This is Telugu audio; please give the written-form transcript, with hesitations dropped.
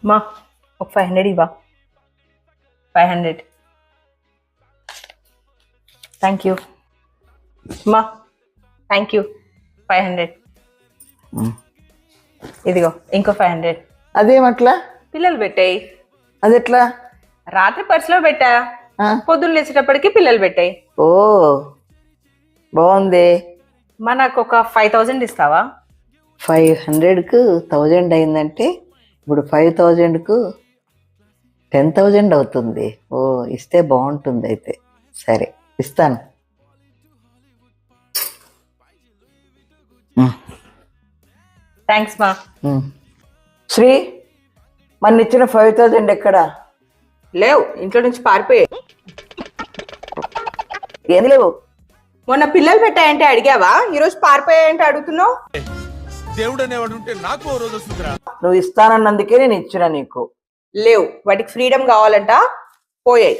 మా ఒక 500 ఇవ్వా. 500. థ్యాంక్ యూ మా. Thank you. 500. ఇదిగో ఇంకో 500. అదేమట్లా? పిల్లలు పెట్టాయి. అది ఎట్లా? రాత్రి పర్సులో పెట్టా, పొద్దున్న లేచేటప్పటికి పిల్లలు పెట్టాయి. ఓ బాగుంది. మనకు ఒక 5000 ఇస్తావా? 500కు 1000 అయిందంటే ఇప్పుడు 5000కు 10,000 అవుతుంది. ఓ ఇస్తే బాగుంటుంది. అయితే సరే ఇస్తాను. థ్యాంక్స్ మా. శ్రీ మన ఇచ్చిన 5,000 ఎక్కడా? లేవు, ఇంట్లో నుంచి పారిపోయాయి. ఏం లేవు. మొన్న పిల్లలు పెట్టాయంటే అడిగావా? ఈరోజు పారిపోయాయంటే అడుగుతున్నావు. దేవుడు అనేవాడు ఉంటే నాకు ఓ రోజు వస్తుందిరా. నువ్వు ఇస్తానన్నందుకే నేను ఇచ్చిన నీకు. లేవు, వాటికి ఫ్రీడమ్ కావాలంట, పోయాయి.